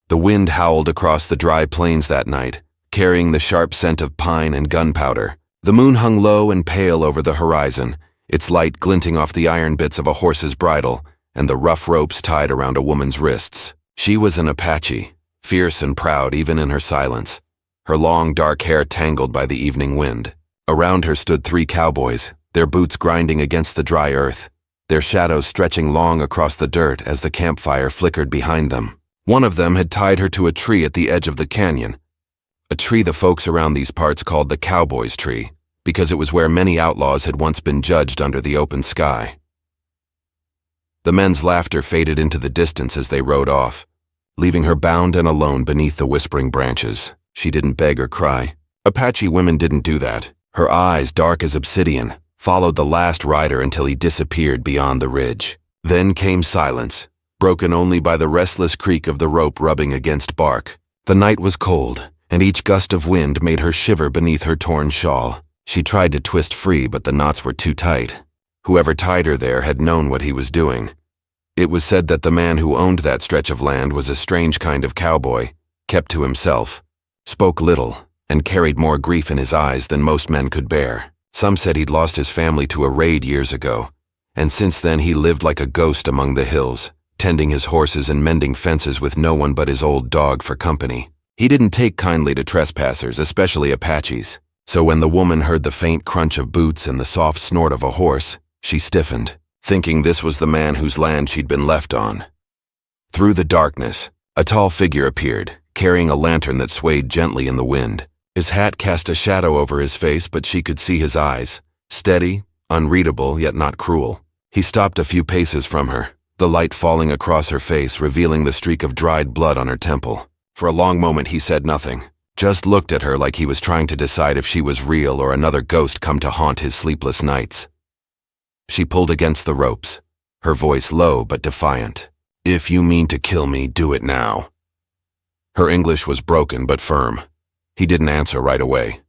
The wind howled across the dry plains that night, carrying the sharp scent of pine and gunpowder. The moon hung low and pale over the horizon, its light glinting off the iron bits of a horse's bridle and the rough ropes tied around a woman's wrists. She was an Apache, fierce and proud even in her silence, her long dark hair tangled by the evening wind. Around her stood 3 cowboys, their boots grinding against the dry earth, their shadows stretching long across the dirt as the campfire flickered behind them. One of them had tied her to a tree at the edge of the canyon, a tree the folks around these parts called the Cowboy's tree, because it was where many outlaws had once been judged under the open sky. The men's laughter faded into the distance as they rode off, leaving her bound and alone beneath the whispering branches. She didn't beg or cry. Apache women didn't do that. Her eyes, dark as obsidian, followed the last rider until he disappeared beyond the ridge. Then came silence, broken only by the restless creak of the rope rubbing against bark. The night was cold, and each gust of wind made her shiver beneath her torn shawl. She tried to twist free, but the knots were too tight. Whoever tied her there had known what he was doing. It was said that the man who owned that stretch of land was a strange kind of cowboy, kept to himself, spoke little, and carried more grief in his eyes than most men could bear. Some said he'd lost his family to a raid years ago, and since then he lived like a ghost among the hills, tending his horses and mending fences with no one but his old dog for company. He didn't take kindly to trespassers, especially Apaches, so when the woman heard the faint crunch of boots and the soft snort of a horse, she stiffened, thinking this was the man whose land she'd been left on. Through the darkness, a tall figure appeared, carrying a lantern that swayed gently in the wind. His hat cast a shadow over his face, but she could see his eyes, steady, unreadable, yet not cruel. He stopped a few paces from her, the light falling across her face, revealing the streak of dried blood on her temple. For a long moment he said nothing, just looked at her like he was trying to decide if she was real or another ghost come to haunt his sleepless nights. She pulled against the ropes, her voice low but defiant. "If you mean to kill me, do it now." Her English was broken but firm. He didn't answer right away.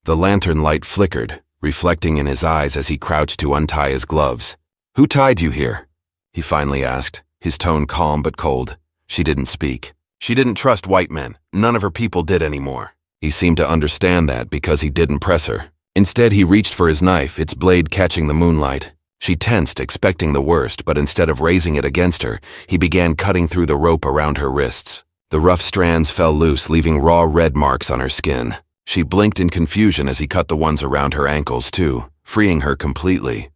The lantern light flickered, reflecting in his eyes as he crouched to untie his gloves. "Who tied you here?" he finally asked, his tone calm but cold. She didn't speak. She didn't trust white men. None of her people did anymore. He seemed to understand that because he didn't press her. Instead, he reached for his knife, its blade catching the moonlight. She tensed, expecting the worst, but instead of raising it against her, he began cutting through the rope around her wrists. The rough strands fell loose, leaving raw red marks on her skin. She blinked in confusion as he cut the ones around her ankles too, freeing her completely.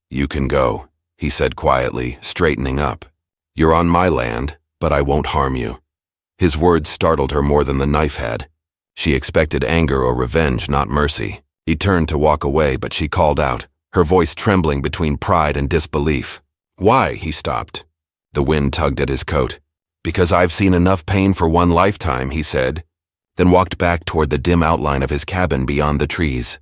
"You can go," he said quietly, straightening up. "You're on my land, but I won't harm you." His words startled her more than the knife had. She expected anger or revenge, not mercy. He turned to walk away, but she called out, her voice trembling between pride and disbelief. "Why?" He stopped. The wind tugged at his coat. "Because I've seen enough pain for one lifetime," he said, then walked back toward the dim outline of his cabin beyond the trees.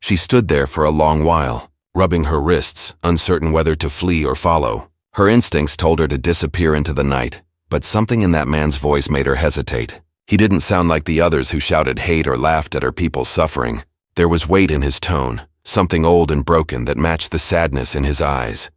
She stood there for a long while, rubbing her wrists, uncertain whether to flee or follow. Her instincts told her to disappear into the night, but something in that man's voice made her hesitate. He didn't sound like the others who shouted hate or laughed at her people's suffering. There was weight in his tone, something old and broken that matched the sadness in his eyes.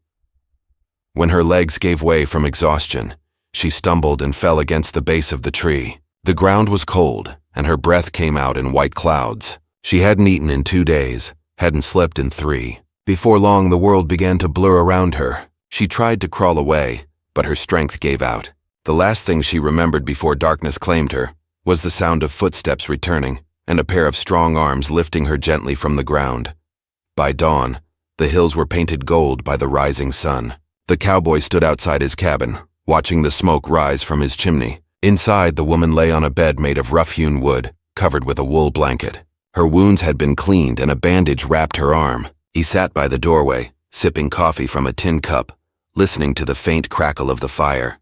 When her legs gave way from exhaustion, she stumbled and fell against the base of the tree. The ground was cold, and her breath came out in white clouds. She hadn't eaten in 2 days, hadn't slept in 3. Before long, the world began to blur around her. She tried to crawl away, but her strength gave out. The last thing she remembered before darkness claimed her was the sound of footsteps returning and a pair of strong arms lifting her gently from the ground. By dawn, the hills were painted gold by the rising sun. The cowboy stood outside his cabin, watching the smoke rise from his chimney. Inside, the woman lay on a bed made of rough-hewn wood, covered with a wool blanket. Her wounds had been cleaned and a bandage wrapped her arm. He sat by the doorway, sipping coffee from a tin cup, listening to the faint crackle of the fire.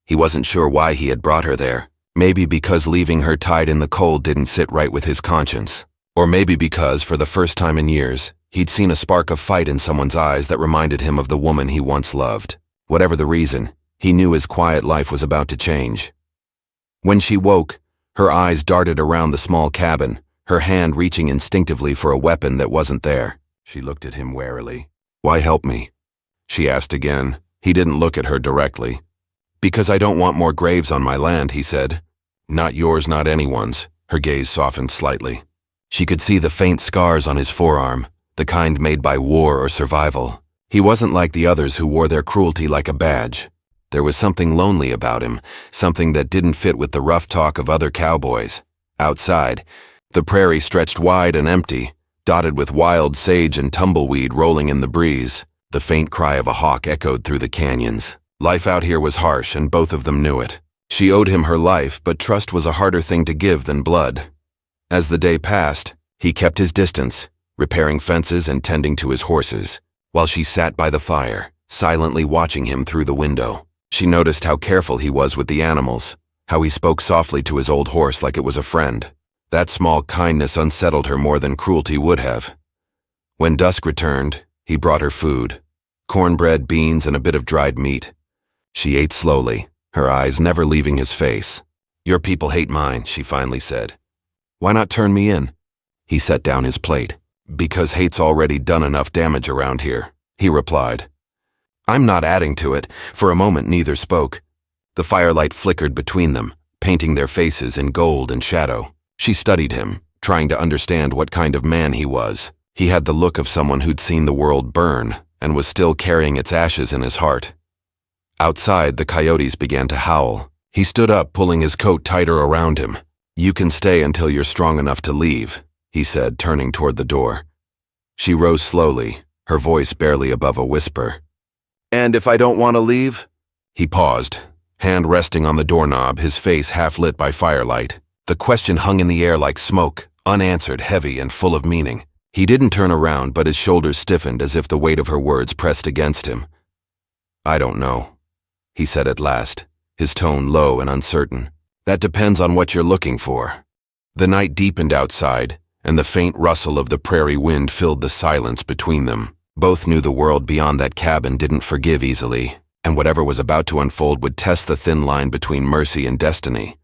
He wasn't sure why he had brought her there. Maybe because leaving her tied in the cold didn't sit right with his conscience. Or maybe because, for the first time in years, he'd seen a spark of fight in someone's eyes that reminded him of the woman he once loved. Whatever the reason, he knew his quiet life was about to change. When she woke, her eyes darted around the small cabin, her hand reaching instinctively for a weapon that wasn't there. She looked at him warily. "Why help me?" she asked again. He didn't look at her directly. Because I don't want more graves on my land, he said. Not yours, not anyone's. Her gaze softened slightly. She could see the faint scars on his forearm, the kind made by war or survival. He wasn't like the others who wore their cruelty like a badge. There was something lonely about him, something that didn't fit with the rough talk of other cowboys. Outside, the prairie stretched wide and empty, dotted with wild sage and tumbleweed rolling in the breeze. The faint cry of a hawk echoed through the canyons. Life out here was harsh, and both of them knew it. She owed him her life, but trust was a harder thing to give than blood. As the day passed, he kept his distance, repairing fences and tending to his horses, while she sat by the fire, silently watching him through the window. She noticed how careful he was with the animals, how he spoke softly to his old horse like it was a friend. That small kindness unsettled her more than cruelty would have. When dusk returned, he brought her food, cornbread, beans, and a bit of dried meat. She ate slowly, her eyes never leaving his face. Your people hate mine, she finally said. Why not turn me in? He set down his plate. Because hate's already done enough damage around here, he replied. I'm not adding to it. For a moment neither spoke. The firelight flickered between them, painting their faces in gold and shadow. She studied him, trying to understand what kind of man he was. He had the look of someone who'd seen the world burn and was still carrying its ashes in his heart. Outside, the coyotes began to howl. He stood up, pulling his coat tighter around him. You can stay until you're strong enough to leave, he said, turning toward the door. She rose slowly, her voice barely above a whisper. And if I don't want to leave? He paused, hand resting on the doorknob, his face half lit by firelight. The question hung in the air like smoke, unanswered, heavy, and full of meaning. He didn't turn around, but his shoulders stiffened as if the weight of her words pressed against him. I don't know, he said at last, his tone low and uncertain. That depends on what you're looking for. The night deepened outside, and the faint rustle of the prairie wind filled the silence between them. Both knew the world beyond that cabin didn't forgive easily, and whatever was about to unfold would test the thin line between mercy and destiny.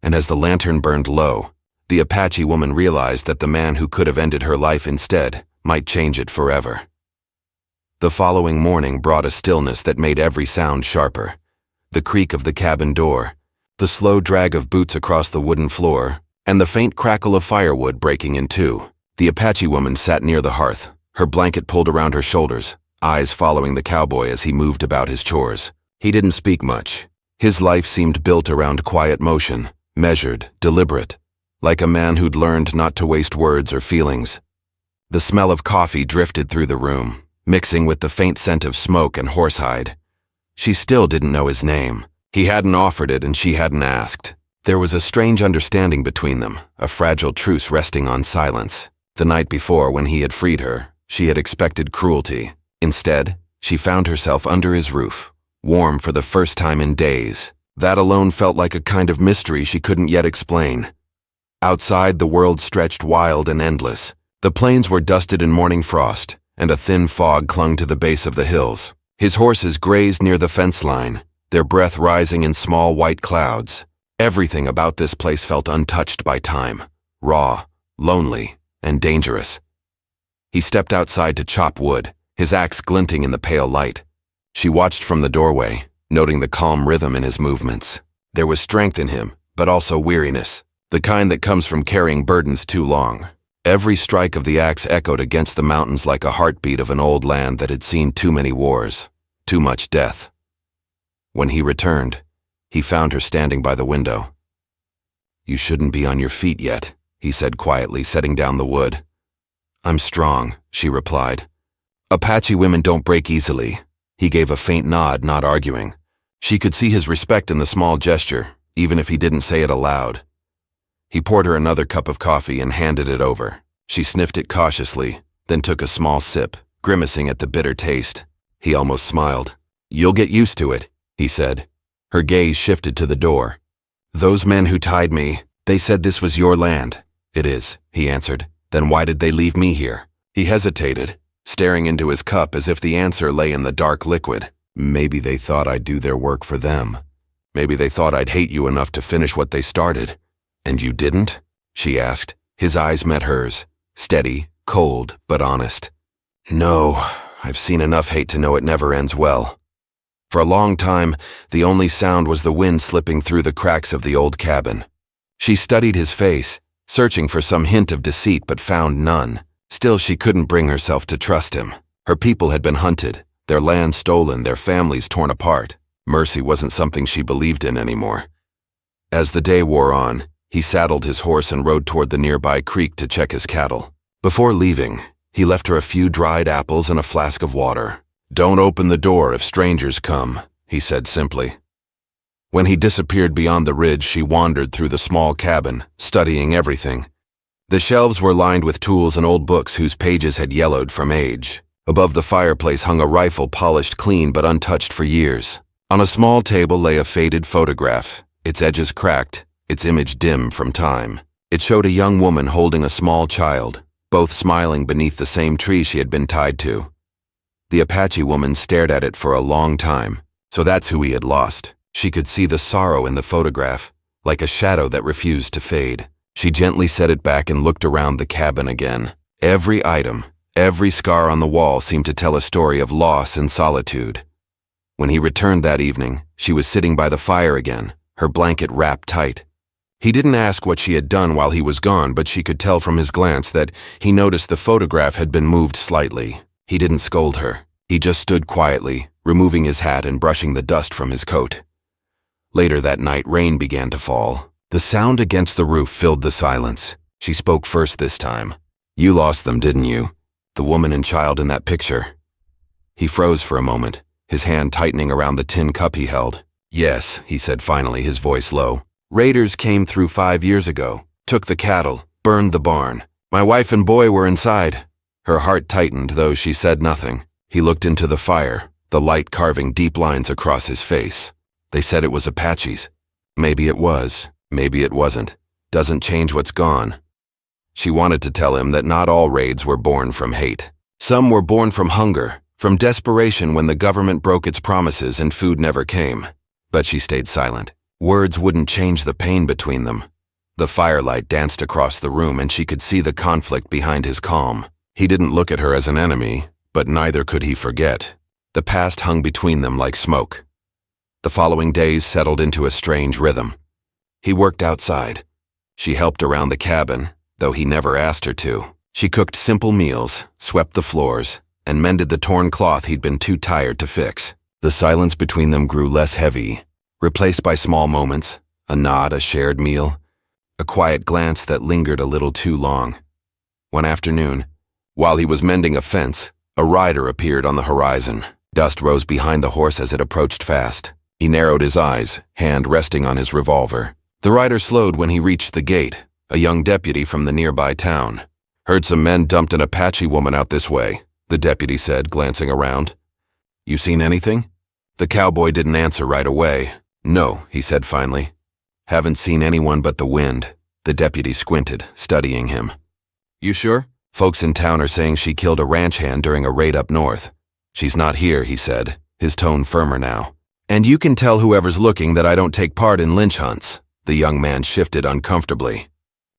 And as the lantern burned low, the Apache woman realized that the man who could have ended her life instead might change it forever. The following morning brought a stillness that made every sound sharper. The creak of the cabin door, the slow drag of boots across the wooden floor, and the faint crackle of firewood breaking in two. The Apache woman sat near the hearth, her blanket pulled around her shoulders, eyes following the cowboy as he moved about his chores. He didn't speak much. His life seemed built around quiet motion, measured, deliberate, like a man who'd learned not to waste words or feelings. The smell of coffee drifted through the room, mixing with the faint scent of smoke and horsehide. She still didn't know his name. He hadn't offered it and she hadn't asked. There was a strange understanding between them, a fragile truce resting on silence. The night before, when he had freed her, she had expected cruelty. Instead, she found herself under his roof, warm for the first time in days. That alone felt like a kind of mystery she couldn't yet explain. Outside, the world stretched wild and endless. The plains were dusted in morning frost, and a thin fog clung to the base of the hills. His horses grazed near the fence line, their breath rising in small white clouds. Everything about this place felt untouched by time, raw, lonely, and dangerous. He stepped outside to chop wood, his axe glinting in the pale light. She watched from the doorway, noting the calm rhythm in his movements. There was strength in him, but also weariness, the kind that comes from carrying burdens too long. Every strike of the axe echoed against the mountains like a heartbeat of an old land that had seen too many wars, too much death. When he returned, he found her standing by the window. You shouldn't be on your feet yet, he said quietly, setting down the wood. I'm strong, she replied. Apache women don't break easily. He gave a faint nod, not arguing. She could see his respect in the small gesture, even if he didn't say it aloud. He poured her another cup of coffee and handed it over. She sniffed it cautiously, then took a small sip, grimacing at the bitter taste. He almost smiled. You'll get used to it, he said. Her gaze shifted to the door. Those men who tied me, they said this was your land. It is, he answered. Then why did they leave me here? He hesitated, staring into his cup as if the answer lay in the dark liquid. Maybe they thought I'd do their work for them. Maybe they thought I'd hate you enough to finish what they started. And you didn't? She asked. His eyes met hers, steady, cold, but honest. No, I've seen enough hate to know it never ends well. For a long time, the only sound was the wind slipping through the cracks of the old cabin. She studied his face, searching for some hint of deceit but found none. Still, she couldn't bring herself to trust him. Her people had been hunted, their land stolen, their families torn apart. Mercy wasn't something she believed in anymore. As the day wore on, he saddled his horse and rode toward the nearby creek to check his cattle. Before leaving, he left her a few dried apples and a flask of water. "Don't open the door if strangers come," he said simply. When he disappeared beyond the ridge, she wandered through the small cabin, studying everything. The shelves were lined with tools and old books whose pages had yellowed from age. Above the fireplace hung a rifle polished clean but untouched for years. On a small table lay a faded photograph, its edges cracked, its image dim from time. It showed a young woman holding a small child, both smiling beneath the same tree she had been tied to. The Apache woman stared at it for a long time. So that's who he had lost. She could see the sorrow in the photograph, like a shadow that refused to fade. She gently set it back and looked around the cabin again. Every item, every scar on the wall seemed to tell a story of loss and solitude. When he returned that evening, she was sitting by the fire again, her blanket wrapped tight. He didn't ask what she had done while he was gone, but she could tell from his glance that he noticed the photograph had been moved slightly. He didn't scold her. He just stood quietly, removing his hat and brushing the dust from his coat. Later that night, rain began to fall. The sound against the roof filled the silence. She spoke first this time. "You lost them, didn't you? The woman and child in that picture?" He froze for a moment, his hand tightening around the tin cup he held. "Yes," he said finally, his voice low. "Raiders came through 5 years ago, took the cattle, burned the barn. My wife and boy were inside." Her heart tightened, though she said nothing. He looked into the fire, the light carving deep lines across his face. "They said it was Apaches. Maybe it was, maybe it wasn't. Doesn't change what's gone." She wanted to tell him that not all raids were born from hate. Some were born from hunger, from desperation when the government broke its promises and food never came. But she stayed silent. Words wouldn't change the pain between them. The firelight danced across the room and she could see the conflict behind his calm. He didn't look at her as an enemy, but neither could he forget. The past hung between them like smoke. The following days settled into a strange rhythm. He worked outside. She helped around the cabin, though he never asked her to. She cooked simple meals, swept the floors, and mended the torn cloth he'd been too tired to fix. The silence between them grew less heavy, replaced by small moments, a nod, a shared meal, a quiet glance that lingered a little too long. One afternoon, while he was mending a fence, a rider appeared on the horizon. Dust rose behind the horse as it approached fast. He narrowed his eyes, hand resting on his revolver. The rider slowed when he reached the gate, a young deputy from the nearby town. "Heard some men dumped an Apache woman out this way," the deputy said, glancing around. "You seen anything?" The cowboy didn't answer right away. "No," he said finally. "Haven't seen anyone but the wind." The deputy squinted, studying him. "You sure? Folks in town are saying she killed a ranch hand during a raid up north." "She's not here," he said, his tone firmer now. "And you can tell whoever's looking that I don't take part in lynch hunts." The young man shifted uncomfortably.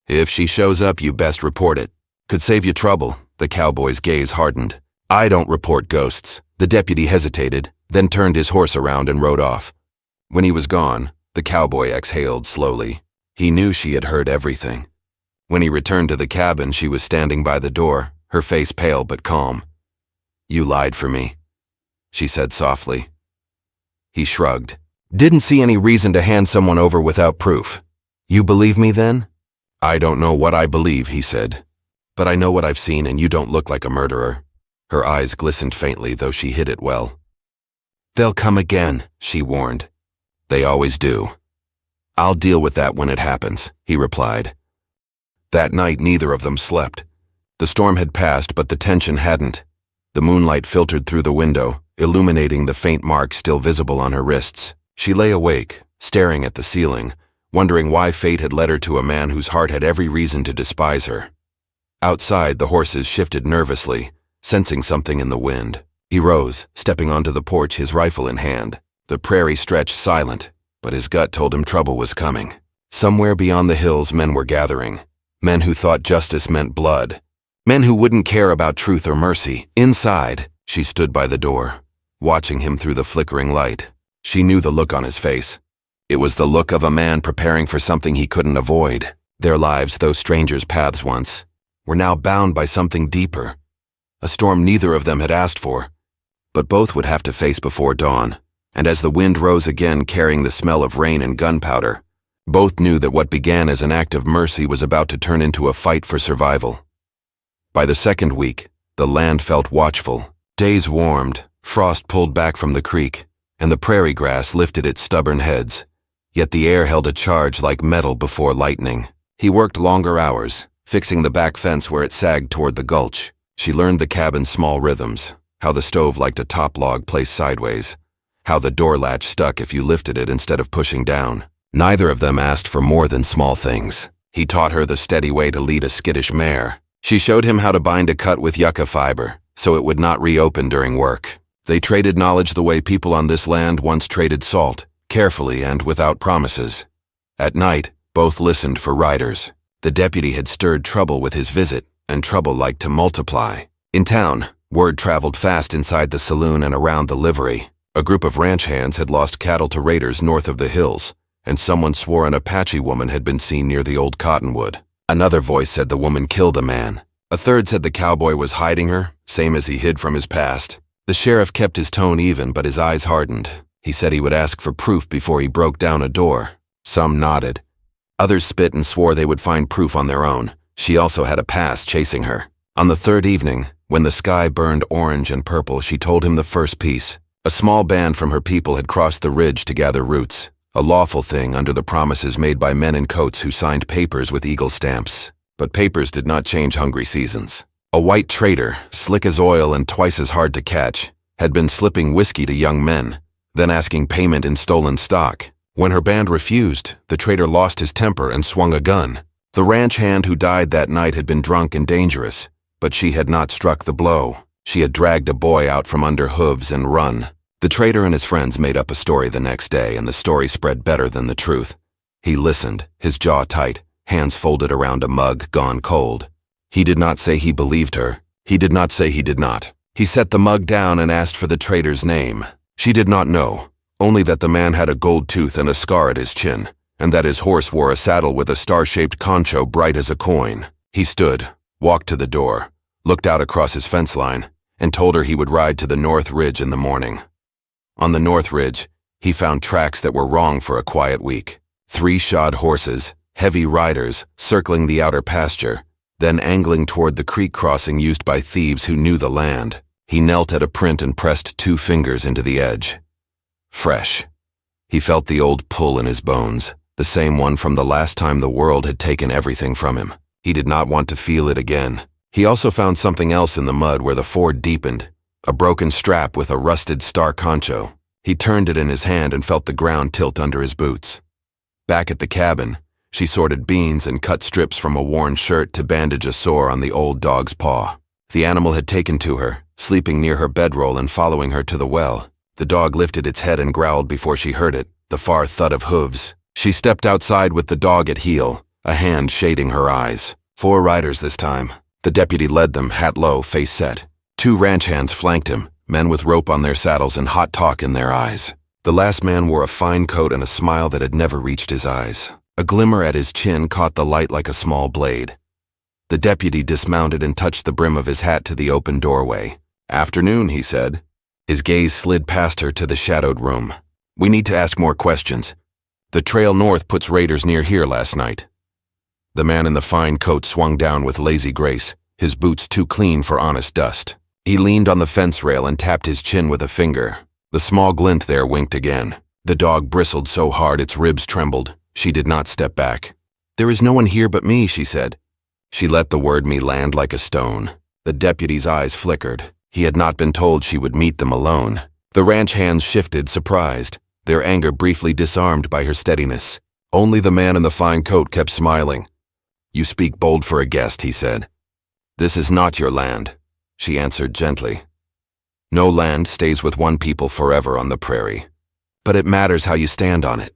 "If she shows up, you best report it. Could save you trouble." The cowboy's gaze hardened. "I don't report ghosts." The deputy hesitated, then turned his horse around and rode off. When he was gone, the cowboy exhaled slowly. He knew she had heard everything. When he returned to the cabin, she was standing by the door, her face pale but calm. "You lied for me," she said softly. He shrugged. "Didn't see any reason to hand someone over without proof. You believe me then?" "I don't know what I believe," he said. "But I know what I've seen and you don't look like a murderer." Her eyes glistened faintly, though she hid it well. "They'll come again," she warned. "They always do." "I'll deal with that when it happens," he replied. That night, neither of them slept. The storm had passed, but the tension hadn't. The moonlight filtered through the window, illuminating the faint marks still visible on her wrists. She lay awake, staring at the ceiling, wondering why fate had led her to a man whose heart had every reason to despise her. Outside, the horses shifted nervously, sensing something in the wind. He rose, stepping onto the porch, his rifle in hand. The prairie stretched silent, but his gut told him trouble was coming. Somewhere beyond the hills, men were gathering. Men who thought justice meant blood. Men who wouldn't care about truth or mercy. Inside, she stood by the door, watching him through the flickering light. She knew the look on his face. It was the look of a man preparing for something he couldn't avoid. Their lives, though strangers' paths once, were now bound by something deeper, a storm neither of them had asked for, but both would have to face before dawn. And as the wind rose again carrying the smell of rain and gunpowder, both knew that what began as an act of mercy was about to turn into a fight for survival. By the second week, the land felt watchful. Days warmed, frost pulled back from the creek, and the prairie grass lifted its stubborn heads. Yet the air held a charge like metal before lightning. He worked longer hours, fixing the back fence where it sagged toward the gulch. She learned the cabin's small rhythms, how the stove liked a top log placed sideways, how the door latch stuck if you lifted it instead of pushing down. Neither of them asked for more than small things. He taught her the steady way to lead a skittish mare. She showed him how to bind a cut with yucca fiber, so it would not reopen during work. They traded knowledge the way people on this land once traded salt, carefully and without promises. At night, both listened for riders. The deputy had stirred trouble with his visit, and trouble liked to multiply. In town, word traveled fast inside the saloon and around the livery. A group of ranch hands had lost cattle to raiders north of the hills, and someone swore an Apache woman had been seen near the old cottonwood. Another voice said the woman killed a man. A third said the cowboy was hiding her, same as he hid from his past. The sheriff kept his tone even, but his eyes hardened. He said he would ask for proof before he broke down a door. Some nodded. Others spit and swore they would find proof on their own. She also had a past chasing her. On the third evening, when the sky burned orange and purple, she told him the first piece. A small band from her people had crossed the ridge to gather roots, a lawful thing under the promises made by men in coats who signed papers with eagle stamps. But papers did not change hungry seasons. A white trader, slick as oil and twice as hard to catch, had been slipping whiskey to young men, then asking payment in stolen stock. When her band refused, the trader lost his temper and swung a gun. The ranch hand who died that night had been drunk and dangerous, but she had not struck the blow. She had dragged a boy out from under hooves and run. The trader and his friends made up a story the next day, and the story spread better than the truth. He listened, his jaw tight, hands folded around a mug gone cold. He did not say he believed her. He did not say he did not. He set the mug down and asked for the trader's name. She did not know, only that the man had a gold tooth and a scar at his chin, and that his horse wore a saddle with a star-shaped concho bright as a coin. He stood, walked to the door, looked out across his fence line, and told her he would ride to the North Ridge in the morning. On the North Ridge, he found tracks that were wrong for a quiet week. 3 shod horses, heavy riders, circling the outer pasture, then angling toward the creek crossing used by thieves who knew the land. He knelt at a print and pressed 2 fingers into the edge. Fresh. He felt the old pull in his bones, the same one from the last time the world had taken everything from him. He did not want to feel it again. He also found something else in the mud where the ford deepened, a broken strap with a rusted star concho. He turned it in his hand and felt the ground tilt under his boots. Back at the cabin, she sorted beans and cut strips from a worn shirt to bandage a sore on the old dog's paw. The animal had taken to her, sleeping near her bedroll and following her to the well. The dog lifted its head and growled before she heard it, the far thud of hooves. She stepped outside with the dog at heel, a hand shading her eyes. 4 riders this time. The deputy led them, hat low, face set. 2 ranch hands flanked him, men with rope on their saddles and hot talk in their eyes. The last man wore a fine coat and a smile that had never reached his eyes. A glimmer at his chin caught the light like a small blade. The deputy dismounted and touched the brim of his hat to the open doorway. "Afternoon," he said. His gaze slid past her to the shadowed room. "We need to ask more questions. The trail north puts raiders near here last night." The man in the fine coat swung down with lazy grace, his boots too clean for honest dust. He leaned on the fence rail and tapped his chin with a finger. The small glint there winked again. The dog bristled so hard its ribs trembled. She did not step back. "There is no one here but me," she said. She let the word "me" land like a stone. The deputy's eyes flickered. He had not been told she would meet them alone. The ranch hands shifted, surprised, their anger briefly disarmed by her steadiness. Only the man in the fine coat kept smiling. "You speak bold for a guest," he said. "This is not your land," she answered gently. "No land stays with one people forever on the prairie. But it matters how you stand on it."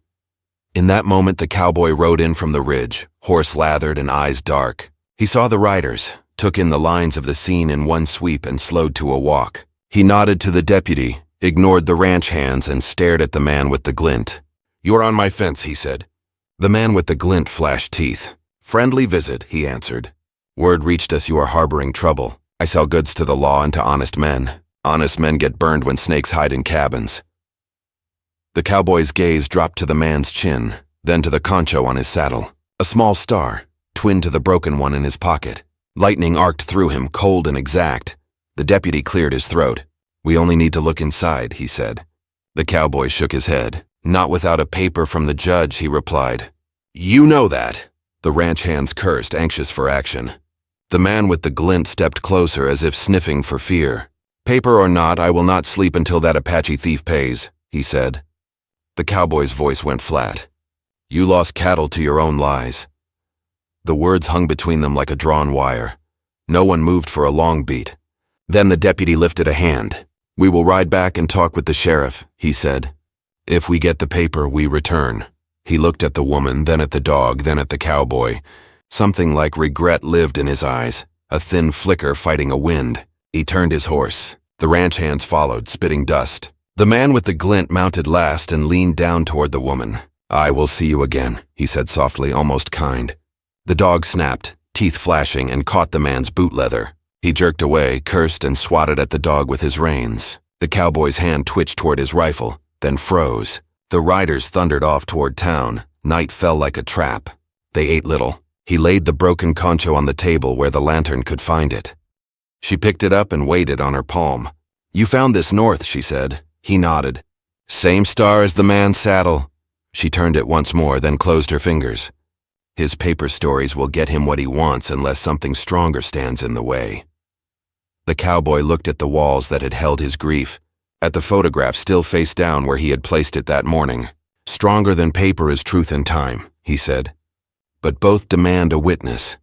In that moment the cowboy rode in from the ridge, horse lathered and eyes dark. He saw the riders, took in the lines of the scene in one sweep and slowed to a walk. He nodded to the deputy, ignored the ranch hands, and stared at the man with the glint. "You're on my fence," he said. The man with the glint flashed teeth. "Friendly visit," he answered. "Word reached us you are harboring trouble. I sell goods to the law and to honest men. Honest men get burned when snakes hide in cabins." The cowboy's gaze dropped to the man's chin, then to the concho on his saddle. A small star, twin to the broken one in his pocket. Lightning arced through him, cold and exact. The deputy cleared his throat. "We only need to look inside," he said. The cowboy shook his head. "Not without a paper from the judge," he replied. "You know that." The ranch hands cursed, anxious for action. The man with the glint stepped closer as if sniffing for fear. "Paper or not, I will not sleep until that Apache thief pays," he said. The cowboy's voice went flat. "You lost cattle to your own lies." The words hung between them like a drawn wire. No one moved for a long beat. Then the deputy lifted a hand. "We will ride back and talk with the sheriff," he said. "If we get the paper, we return." He looked at the woman, then at the dog, then at the cowboy. Something like regret lived in his eyes, a thin flicker fighting a wind. He turned his horse. The ranch hands followed, spitting dust. The man with the glint mounted last and leaned down toward the woman. "I will see you again," he said softly, almost kind. The dog snapped, teeth flashing, and caught the man's boot leather. He jerked away, cursed, and swatted at the dog with his reins. The cowboy's hand twitched toward his rifle, then froze. The riders thundered off toward town. Night fell like a trap. They ate little. He laid the broken concho on the table where the lantern could find it. She picked it up and weighed it on her palm. "You found this north," she said. He nodded. "Same star as the man's saddle." She turned it once more, then closed her fingers. His paper stories will get him what he wants unless something stronger stands in the way. The cowboy looked at the walls that had held his grief, at the photograph still face down where he had placed it that morning. "Stronger than paper is truth and time," he said. "But both demand a witness."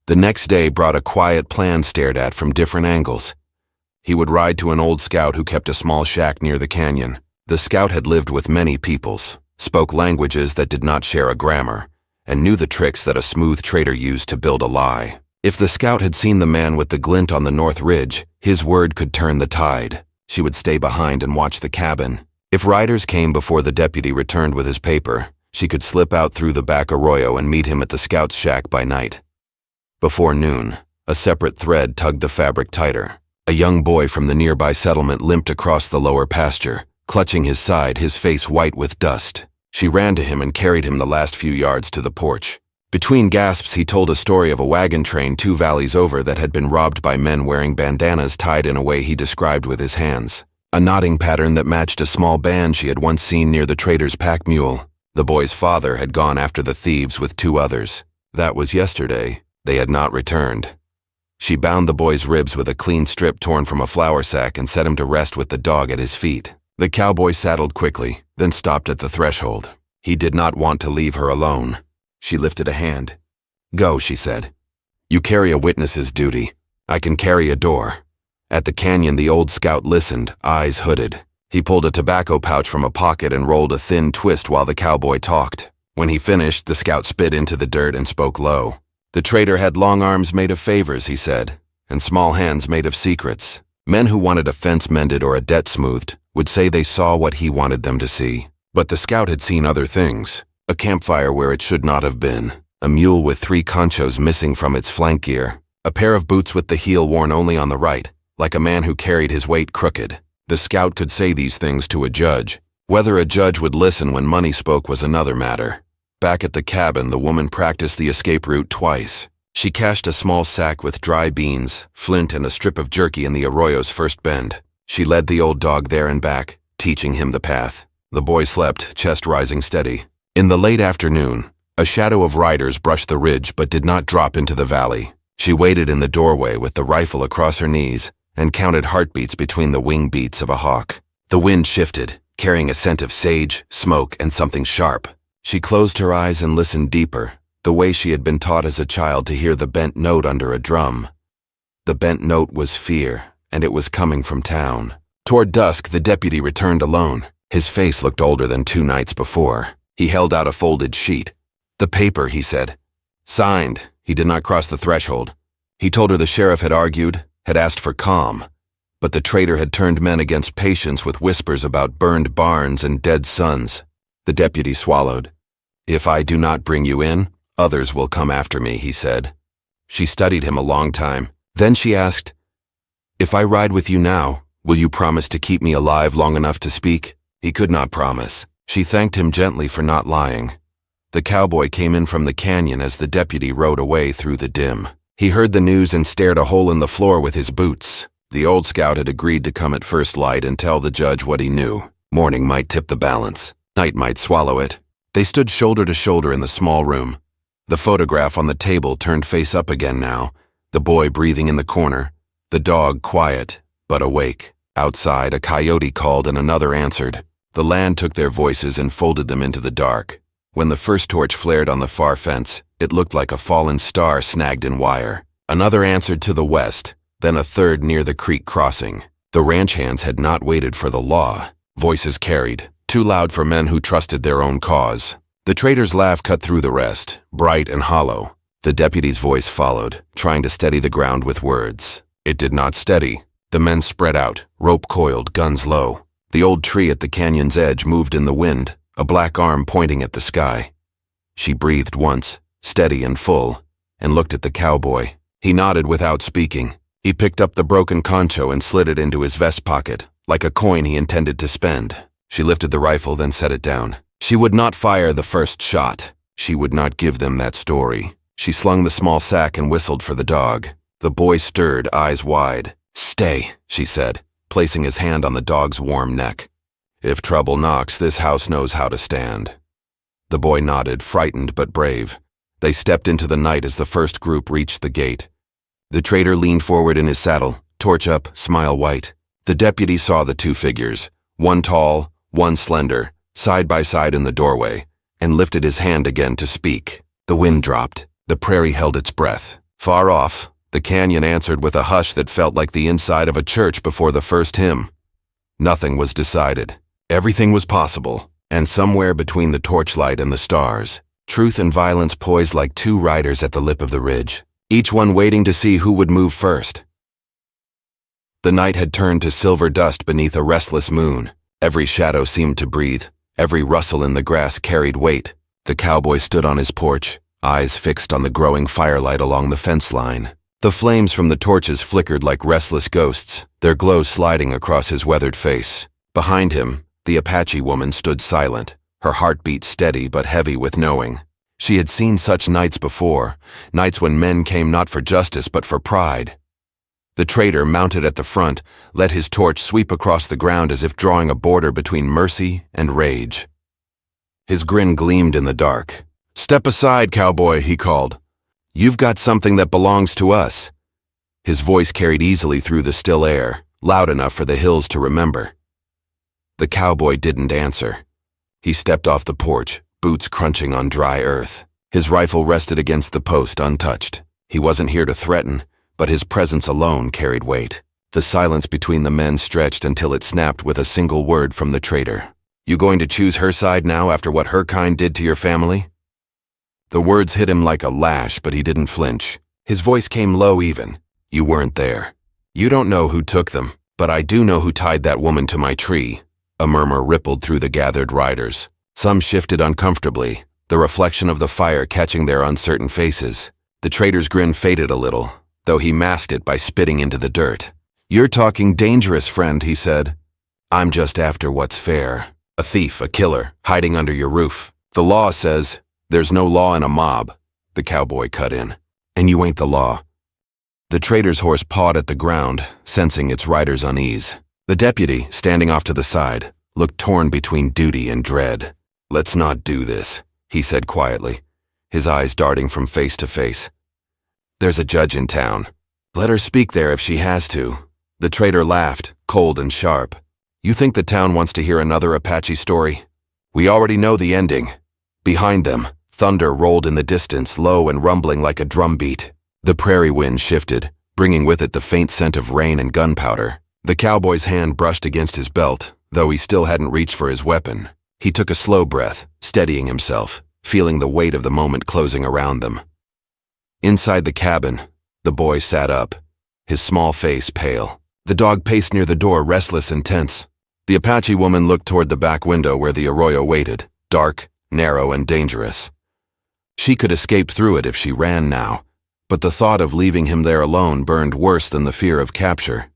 The next day brought a quiet plan stared at from different angles. He would ride to an old scout who kept a small shack near the canyon. The scout had lived with many peoples, spoke languages that did not share a grammar, and knew the tricks that a smooth trader used to build a lie. If the scout had seen the man with the glint on the north ridge, his word could turn the tide. She would stay behind and watch the cabin. If riders came before the deputy returned with his paper, she could slip out through the back arroyo and meet him at the scout's shack by night. Before noon, a separate thread tugged the fabric tighter. A young boy from the nearby settlement limped across the lower pasture, clutching his side, his face white with dust. She ran to him and carried him the last few yards to the porch. Between gasps, he told a story of a wagon train 2 valleys over that had been robbed by men wearing bandanas tied in a way he described with his hands. A knotting pattern that matched a small band she had once seen near the trader's pack mule. The boy's father had gone after the thieves with 2 others. That was yesterday. They had not returned. She bound the boy's ribs with a clean strip torn from a flour sack and set him to rest with the dog at his feet. The cowboy saddled quickly, then stopped at the threshold. He did not want to leave her alone. She lifted a hand. "Go," she said. "You carry a witness's duty. I can carry a door." At the canyon, the old scout listened, eyes hooded. He pulled a tobacco pouch from a pocket and rolled a thin twist while the cowboy talked. When he finished, the scout spit into the dirt and spoke low. "The trader had long arms made of favors," he said, "and small hands made of secrets. Men who wanted a fence mended or a debt smoothed would say they saw what he wanted them to see. But the scout had seen other things. A campfire where it should not have been. A mule with 3 conchos missing from its flank gear. A pair of boots with the heel worn only on the right, like a man who carried his weight crooked. The scout could say these things to a judge. Whether a judge would listen when money spoke was another matter. Back at the cabin, the woman practiced the escape route twice. She cached a small sack with dry beans, flint, and a strip of jerky in the arroyo's first bend. She led the old dog there and back, teaching him the path. The boy slept, chest rising steady. In the late afternoon, a shadow of riders brushed the ridge but did not drop into the valley. She waited in the doorway with the rifle across her knees and counted heartbeats between the wing beats of a hawk. The wind shifted, carrying a scent of sage, smoke, and something sharp. She closed her eyes and listened deeper, the way she had been taught as a child to hear the bent note under a drum. The bent note was fear, and it was coming from town. Toward dusk, the deputy returned alone. His face looked older than 2 nights before. He held out a folded sheet. "The paper," he said. "Signed." He did not cross the threshold. He told her the sheriff had argued, had asked for calm. But the traitor had turned men against patience with whispers about burned barns and dead sons. The deputy swallowed. "If I do not bring you in, others will come after me," he said. She studied him a long time. Then she asked, "If I ride with you now, will you promise to keep me alive long enough to speak?" He could not promise. She thanked him gently for not lying. The cowboy came in from the canyon as the deputy rode away through the dim. He heard the news and stared a hole in the floor with his boots. The old scout had agreed to come at first light and tell the judge what he knew. Morning might tip the balance. Night might swallow it. They stood shoulder to shoulder in the small room. The photograph on the table turned face up again now, the boy breathing in the corner, the dog quiet, but awake. Outside, a coyote called and another answered. The land took their voices and folded them into the dark. When the first torch flared on the far fence, it looked like a fallen star snagged in wire. Another answered to the west, then a third near the creek crossing. The ranch hands had not waited for the law. Voices carried, too loud for men who trusted their own cause. The traitor's laugh cut through the rest, bright and hollow. The deputy's voice followed, trying to steady the ground with words. It did not steady. The men spread out, rope coiled, guns low. The old tree at the canyon's edge moved in the wind, a black arm pointing at the sky. She breathed once, steady and full, and looked at the cowboy. He nodded without speaking. He picked up the broken concho and slid it into his vest pocket, like a coin he intended to spend. She lifted the rifle, then set it down. She would not fire the first shot. She would not give them that story. She slung the small sack and whistled for the dog. The boy stirred, eyes wide. "Stay," she said, placing his hand on the dog's warm neck. "If trouble knocks, this house knows how to stand." The boy nodded, frightened but brave. They stepped into the night as the first group reached the gate. The traitor leaned forward in his saddle, torch up, smile white. The deputy saw the two figures, one tall, one slender, side by side in the doorway, and lifted his hand again to speak. The wind dropped. The prairie held its breath. Far off, the canyon answered with a hush that felt like the inside of a church before the first hymn. Nothing was decided. Everything was possible, and somewhere between the torchlight and the stars, truth and violence poised like two riders at the lip of the ridge, each one waiting to see who would move first. The night had turned to silver dust beneath a restless moon. Every shadow seemed to breathe. Every rustle in the grass carried weight. The cowboy stood on his porch, eyes fixed on the growing firelight along the fence line. The flames from the torches flickered like restless ghosts, their glow sliding across his weathered face. Behind him, the Apache woman stood silent, her heartbeat steady but heavy with knowing. She had seen such nights before, nights when men came not for justice but for pride. The traitor, mounted at the front, let his torch sweep across the ground as if drawing a border between mercy and rage. His grin gleamed in the dark. "Step aside, cowboy," he called. "You've got something that belongs to us." His voice carried easily through the still air, loud enough for the hills to remember. The cowboy didn't answer. He stepped off the porch, boots crunching on dry earth. His rifle rested against the post untouched. He wasn't here to threaten, but his presence alone carried weight. The silence between the men stretched until it snapped with a single word from the traitor. "You going to choose her side now after what her kind did to your family?" The words hit him like a lash, but he didn't flinch. His voice came low even. "You weren't there. You don't know who took them, but I do know who tied that woman to my tree." A murmur rippled through the gathered riders. Some shifted uncomfortably, the reflection of the fire catching their uncertain faces. The traitor's grin faded a little, though he masked it by spitting into the dirt. "You're talking dangerous, friend," he said. "I'm just after what's fair. A thief, a killer, hiding under your roof. The law says there's no law in a mob," the cowboy cut in. "And you ain't the law." The traitor's horse pawed at the ground, sensing its rider's unease. The deputy, standing off to the side, looked torn between duty and dread. "Let's not do this," he said quietly, his eyes darting from face to face. "There's a judge in town. Let her speak there if she has to." The traitor laughed, cold and sharp. "You think the town wants to hear another Apache story? We already know the ending." Behind them, thunder rolled in the distance, low and rumbling like a drumbeat. The prairie wind shifted, bringing with it the faint scent of rain and gunpowder. The cowboy's hand brushed against his belt, though he still hadn't reached for his weapon. He took a slow breath, steadying himself, feeling the weight of the moment closing around them. Inside the cabin, the boy sat up, his small face pale. The dog paced near the door, restless and tense. The Apache woman looked toward the back window where the arroyo waited, dark, narrow, and dangerous. She could escape through it if she ran now, but the thought of leaving him there alone burned worse than the fear of capture.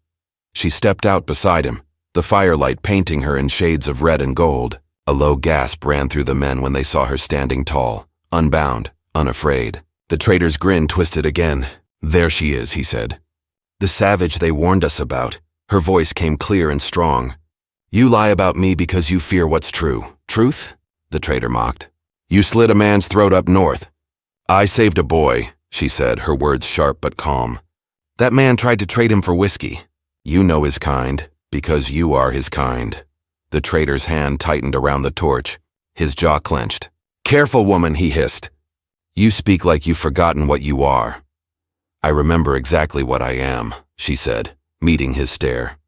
She stepped out beside him, the firelight painting her in shades of red and gold. A low gasp ran through the men when they saw her standing tall, unbound, unafraid. The trader's grin twisted again. "There she is," he said. "The savage they warned us about." Her voice came clear and strong. "You lie about me because you fear what's true." "Truth?" the trader mocked. "You slit a man's throat up north." "I saved a boy," she said, her words sharp but calm. "That man tried to trade him for whiskey. You know his kind, because you are his kind." The trader's hand tightened around the torch. His jaw clenched. "Careful, woman," he hissed. "You speak like you've forgotten what you are." "I remember exactly what I am," she said, meeting his stare.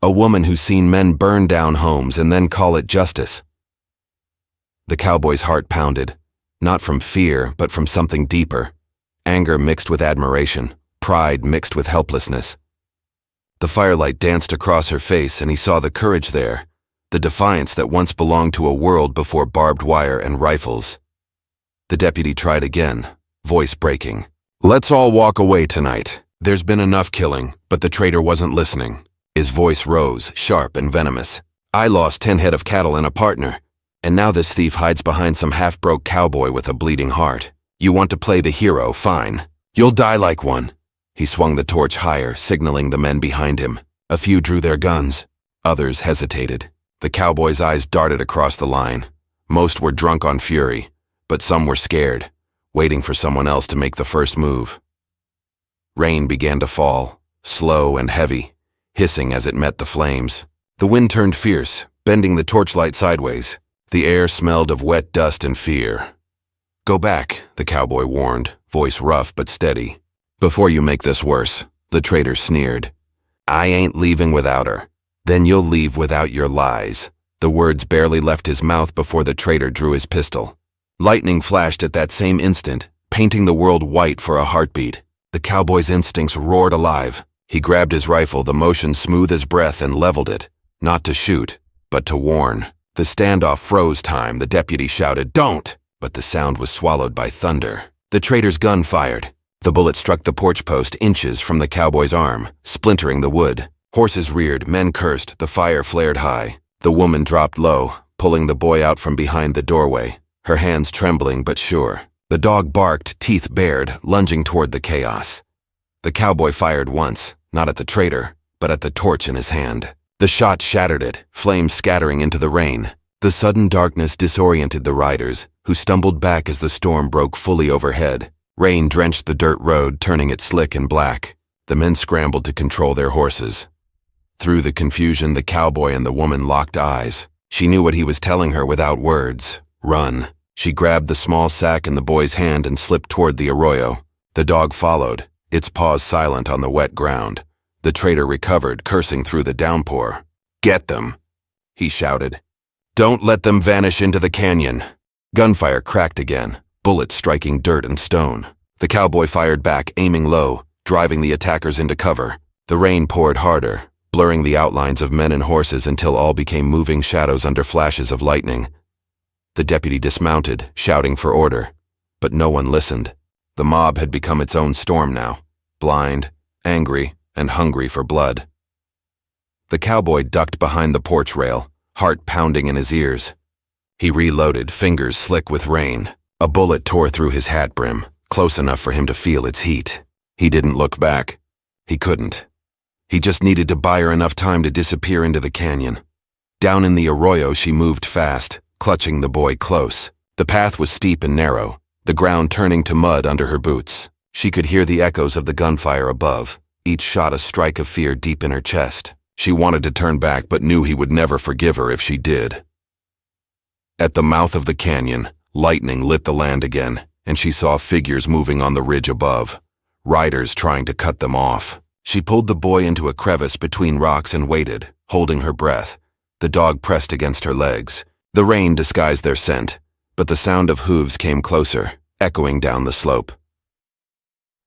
"A woman who's seen men burn down homes and then call it justice." The cowboy's heart pounded, not from fear, but from something deeper. Anger mixed with admiration, pride mixed with helplessness. The firelight danced across her face and he saw the courage there, the defiance that once belonged to a world before barbed wire and rifles. The deputy tried again, voice breaking. "Let's all walk away tonight. There's been enough killing," but the trader wasn't listening. His voice rose, sharp and venomous. "I lost 10 head of cattle and a partner, and now this thief hides behind some half-broke cowboy with a bleeding heart. You want to play the hero, fine. You'll die like one." He swung the torch higher, signaling the men behind him. A few drew their guns. Others hesitated. The cowboy's eyes darted across the line. Most were drunk on fury, but some were scared, waiting for someone else to make the first move. Rain began to fall, slow and heavy, hissing as it met the flames. The wind turned fierce, bending the torchlight sideways. The air smelled of wet dust and fear. "Go back," the cowboy warned, voice rough but steady. "Before you make this worse," the trader sneered. "I ain't leaving without her. Then you'll leave without your lies." The words barely left his mouth before the trader drew his pistol. Lightning flashed at that same instant, painting the world white for a heartbeat. The cowboy's instincts roared alive. He grabbed his rifle, the motion smooth as breath, and leveled it, not to shoot, but to warn. The standoff froze time. The deputy shouted, "Don't!" But the sound was swallowed by thunder. The trader's gun fired. The bullet struck the porch post inches from the cowboy's arm, splintering the wood. Horses reared, men cursed, the fire flared high. The woman dropped low, pulling the boy out from behind the doorway, her hands trembling but sure. The dog barked, teeth bared, lunging toward the chaos. The cowboy fired once, not at the trader, but at the torch in his hand. The shot shattered it, flames scattering into the rain. The sudden darkness disoriented the riders, who stumbled back as the storm broke fully overhead. Rain drenched the dirt road, turning it slick and black. The men scrambled to control their horses. Through the confusion, the cowboy and the woman locked eyes. She knew what he was telling her without words. Run. She grabbed the small sack in the boy's hand and slipped toward the arroyo. The dog followed, its paws silent on the wet ground. The trader recovered, cursing through the downpour. "Get them," he shouted. "Don't let them vanish into the canyon." Gunfire cracked again, bullets striking dirt and stone. The cowboy fired back, aiming low, driving the attackers into cover. The rain poured harder, blurring the outlines of men and horses until all became moving shadows under flashes of lightning. The deputy dismounted, shouting for order, but no one listened. The mob had become its own storm now, blind, angry, and hungry for blood. The cowboy ducked behind the porch rail, heart pounding in his ears. He reloaded, fingers slick with rain. A bullet tore through his hat brim, close enough for him to feel its heat. He didn't look back. He couldn't. He just needed to buy her enough time to disappear into the canyon. Down in the arroyo, she moved fast, clutching the boy close. The path was steep and narrow, the ground turning to mud under her boots. She could hear the echoes of the gunfire above, each shot a strike of fear deep in her chest. She wanted to turn back but knew he would never forgive her if she did. At the mouth of the canyon, lightning lit the land again, and she saw figures moving on the ridge above, riders trying to cut them off. She pulled the boy into a crevice between rocks and waited, holding her breath. The dog pressed against her legs. The rain disguised their scent, but the sound of hooves came closer, echoing down the slope.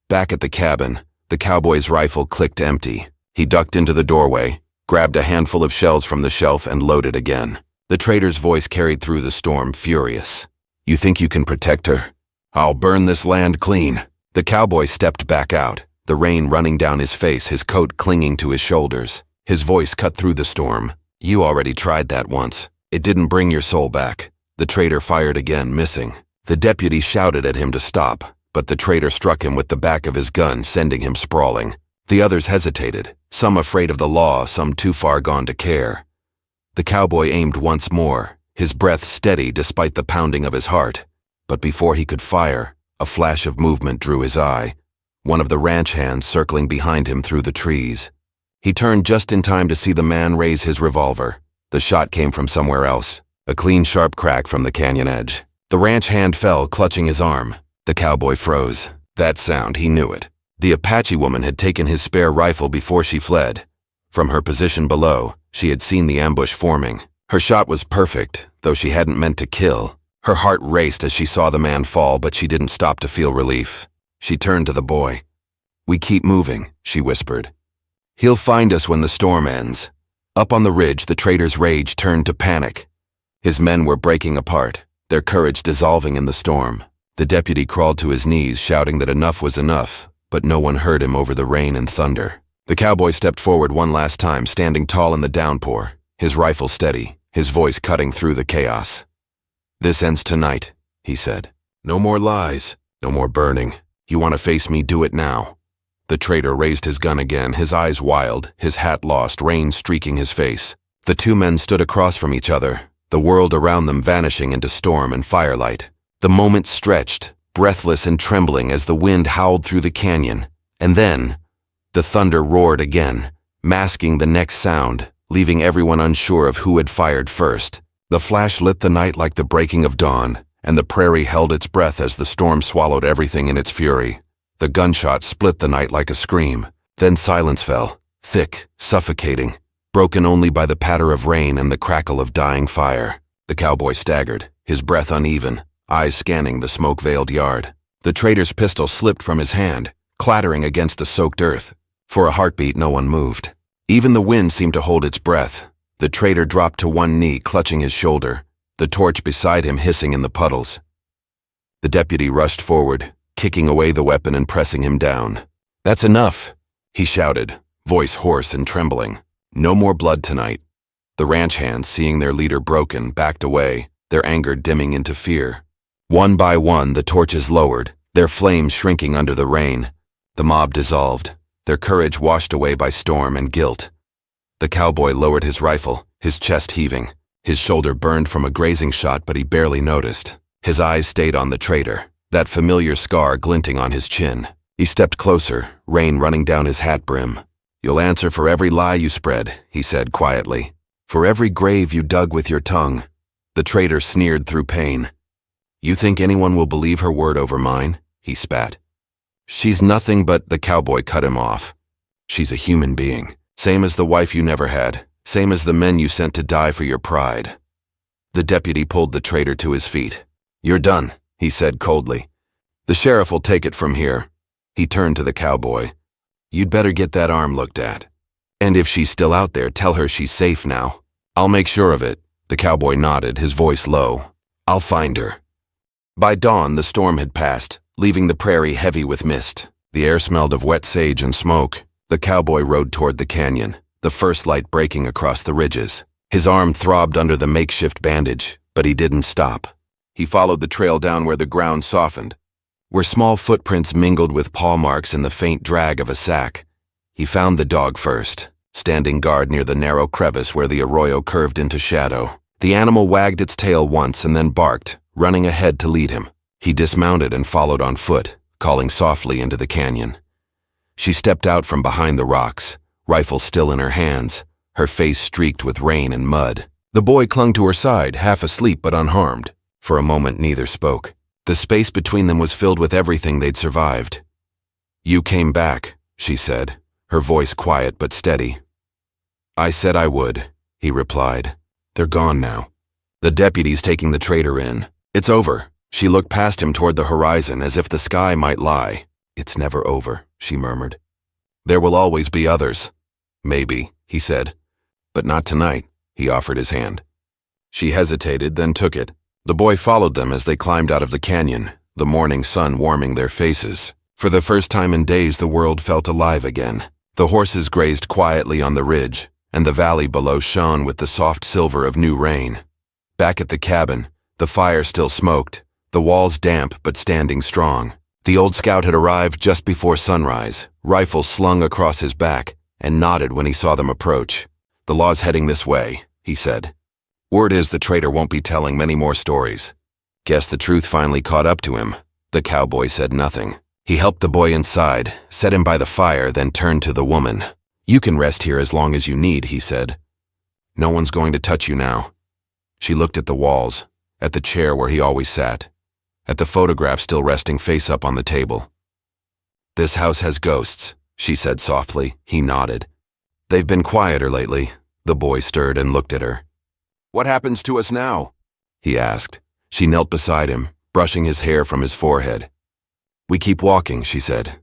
Back at the cabin, the cowboy's rifle clicked empty. He ducked into the doorway, grabbed a handful of shells from the shelf and loaded again. The trader's voice carried through the storm, furious. "You think you can protect her? I'll burn this land clean." The cowboy stepped back out, the rain running down his face, his coat clinging to his shoulders. His voice cut through the storm. "You already tried that once. It didn't bring your soul back." The trader fired again, missing. The deputy shouted at him to stop, but the trader struck him with the back of his gun, sending him sprawling. The others hesitated, some afraid of the law, some too far gone to care. The cowboy aimed once more, his breath steady despite the pounding of his heart. But before he could fire, a flash of movement drew his eye, one of the ranch hands circling behind him through the trees. He turned just in time to see the man raise his revolver. The shot came from somewhere else, a clean, sharp crack from the canyon edge. The ranch hand fell, clutching his arm. The cowboy froze. That sound, he knew it. The Apache woman had taken his spare rifle before she fled. From her position below, she had seen the ambush forming. Her shot was perfect, though she hadn't meant to kill. Her heart raced as she saw the man fall, but she didn't stop to feel relief. She turned to the boy. "We keep moving," she whispered. "He'll find us when the storm ends." Up on the ridge, the trader's rage turned to panic. His men were breaking apart, their courage dissolving in the storm. The deputy crawled to his knees, shouting that enough was enough, but no one heard him over the rain and thunder. The cowboy stepped forward one last time, standing tall in the downpour, his rifle steady, his voice cutting through the chaos. "This ends tonight," he said. "No more lies, no more burning. You want to face me, do it now." The trader raised his gun again, his eyes wild, his hat lost, rain streaking his face. The two men stood across from each other, the world around them vanishing into storm and firelight. The moment stretched, breathless and trembling as the wind howled through the canyon. And then, the thunder roared again, masking the next sound, leaving everyone unsure of who had fired first. The flash lit the night like the breaking of dawn, and the prairie held its breath as the storm swallowed everything in its fury. The gunshot split the night like a scream. Then silence fell, thick, suffocating, broken only by the patter of rain and the crackle of dying fire. The cowboy staggered, his breath uneven, eyes scanning the smoke-veiled yard. The trader's pistol slipped from his hand, clattering against the soaked earth. For a heartbeat, no one moved. Even the wind seemed to hold its breath. The trader dropped to one knee, clutching his shoulder, the torch beside him hissing in the puddles. The deputy rushed forward, kicking away the weapon and pressing him down. "That's enough," he shouted, voice hoarse and trembling. "No more blood tonight." The ranch hands, seeing their leader broken, backed away, their anger dimming into fear. One by one, the torches lowered, their flames shrinking under the rain. The mob dissolved, their courage washed away by storm and guilt. The cowboy lowered his rifle, his chest heaving. His shoulder burned from a grazing shot, but he barely noticed. His eyes stayed on the trader, that familiar scar glinting on his chin. He stepped closer, rain running down his hat brim. "You'll answer for every lie you spread," he said quietly. "For every grave you dug with your tongue." The trader sneered through pain. "You think anyone will believe her word over mine?" he spat. "She's nothing but—" The cowboy cut him off. "She's a human being, same as the wife you never had, same as the men you sent to die for your pride." The deputy pulled the trader to his feet. "You're done," he said coldly. "The sheriff will take it from here." He turned to the cowboy. "You'd better get that arm looked at. And if she's still out there, tell her she's safe now." "I'll make sure of it." The cowboy nodded, his voice low. "I'll find her." By dawn, the storm had passed, leaving the prairie heavy with mist. The air smelled of wet sage and smoke. The cowboy rode toward the canyon, the first light breaking across the ridges. His arm throbbed under the makeshift bandage, but he didn't stop. He followed the trail down where the ground softened, where small footprints mingled with paw marks and the faint drag of a sack. He found the dog first, standing guard near the narrow crevice where the arroyo curved into shadow. The animal wagged its tail once and then barked, running ahead to lead him. He dismounted and followed on foot, calling softly into the canyon. She stepped out from behind the rocks, rifle still in her hands, her face streaked with rain and mud. The boy clung to her side, half asleep but unharmed. For a moment, neither spoke. The space between them was filled with everything they'd survived. "You came back," she said, her voice quiet but steady. "I said I would," he replied. "They're gone now." The deputy's taking the trader in. "It's over." She looked past him toward the horizon as if the sky might lie. "It's never over," she murmured. "There will always be others." Maybe, he said. But not tonight, he offered his hand. She hesitated, then took it. The boy followed them as they climbed out of the canyon, the morning sun warming their faces. For the first time in days, the world felt alive again. The horses grazed quietly on the ridge, and the valley below shone with the soft silver of new rain. Back at the cabin, the fire still smoked, the walls damp but standing strong. The old scout had arrived just before sunrise, rifle slung across his back, and nodded when he saw them approach. "The law's heading this way," he said. "Word is the traitor won't be telling many more stories." "Guess the truth finally caught up to him." The cowboy said nothing. He helped the boy inside, set him by the fire, then turned to the woman. "You can rest here as long as you need," he said. "No one's going to touch you now." She looked at the walls, at the chair where he always sat, at the photograph still resting face up on the table. "This house has ghosts," she said softly. He nodded. "They've been quieter lately." The boy stirred and looked at her. "What happens to us now?" he asked. She knelt beside him, brushing his hair from his forehead. "We keep walking," she said.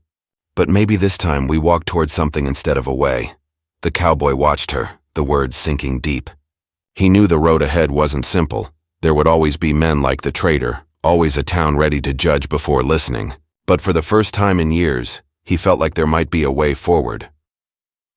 "But maybe this time we walk towards something instead of away." The cowboy watched her, the words sinking deep. He knew the road ahead wasn't simple. There would always be men like the traitor, always a town ready to judge before listening. But for the first time in years, he felt like there might be a way forward.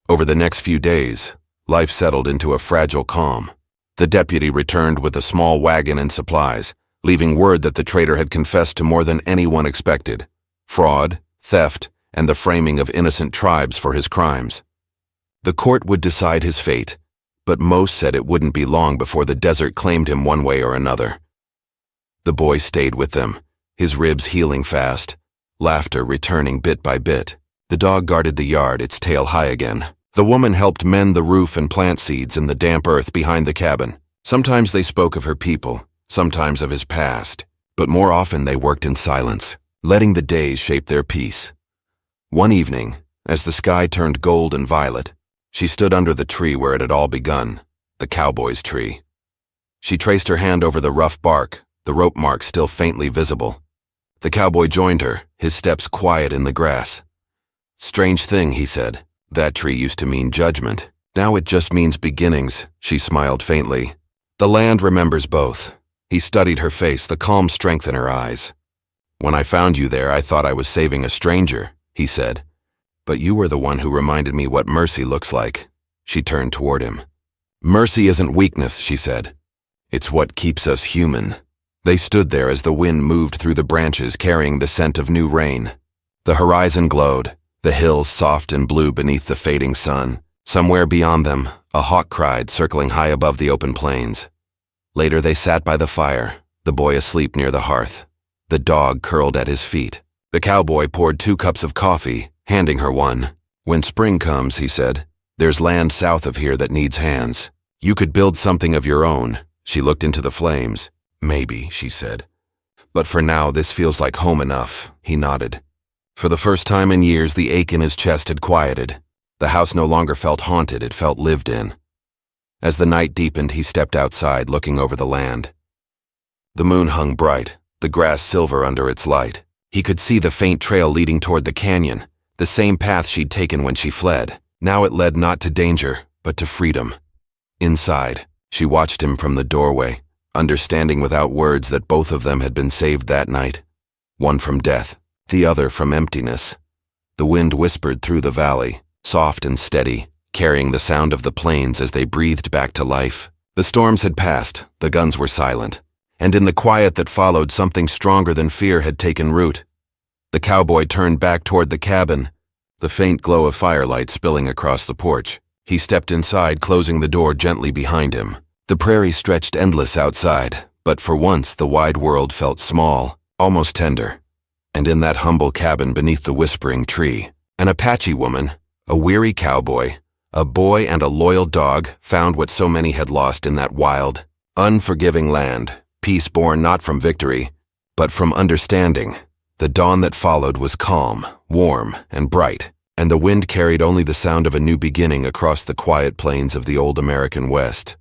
Over the next few days, life settled into a fragile calm. The deputy returned with a small wagon and supplies, leaving word that the traitor had confessed to more than anyone expected: fraud, theft, and the framing of innocent tribes for his crimes. The court would decide his fate, but most said it wouldn't be long before the desert claimed him one way or another. The boy stayed with them, his ribs healing fast, laughter returning bit by bit. The dog guarded the yard, its tail high again. The woman helped mend the roof and plant seeds in the damp earth behind the cabin. Sometimes they spoke of her people, sometimes of his past, but more often they worked in silence, letting the days shape their peace. One evening, as the sky turned gold and violet, she stood under the tree where it had all begun, the cowboy's tree. She traced her hand over the rough bark, the rope marks still faintly visible. The cowboy joined her, his steps quiet in the grass. "Strange thing," he said. "That tree used to mean judgment. Now it just means beginnings," she smiled faintly. "The land remembers both." He studied her face, the calm strength in her eyes. "When I found you there, I thought I was saving a stranger," he said. "But you were the one who reminded me what mercy looks like." She turned toward him. "Mercy isn't weakness," she said. "It's what keeps us human." They stood there as the wind moved through the branches carrying the scent of new rain. The horizon glowed, the hills soft and blue beneath the fading sun. Somewhere beyond them, a hawk cried, circling high above the open plains. Later they sat by the fire, the boy asleep near the hearth. The dog curled at his feet. The cowboy poured 2 cups of coffee, handing her one. "When spring comes," he said, "there's land south of here that needs hands. You could build something of your own." She looked into the flames. "Maybe," she said. "But for now, this feels like home enough." He nodded. For the first time in years, the ache in his chest had quieted. The house no longer felt haunted, it felt lived in. As the night deepened, he stepped outside, looking over the land. The moon hung bright, the grass silver under its light. He could see the faint trail leading toward the canyon, the same path she'd taken when she fled. Now it led not to danger, but to freedom. Inside, she watched him from the doorway, understanding without words that both of them had been saved that night. One from death, the other from emptiness. The wind whispered through the valley, soft and steady, carrying the sound of the plains as they breathed back to life. The storms had passed, the guns were silent, and in the quiet that followed, something stronger than fear had taken root. The cowboy turned back toward the cabin, the faint glow of firelight spilling across the porch. He stepped inside, closing the door gently behind him. The prairie stretched endless outside, but for once the wide world felt small, almost tender. And in that humble cabin beneath the whispering tree, an Apache woman, a weary cowboy, a boy and a loyal dog found what so many had lost in that wild, unforgiving land, peace born not from victory, but from understanding. The dawn that followed was calm, warm, and bright, and the wind carried only the sound of a new beginning across the quiet plains of the old American West.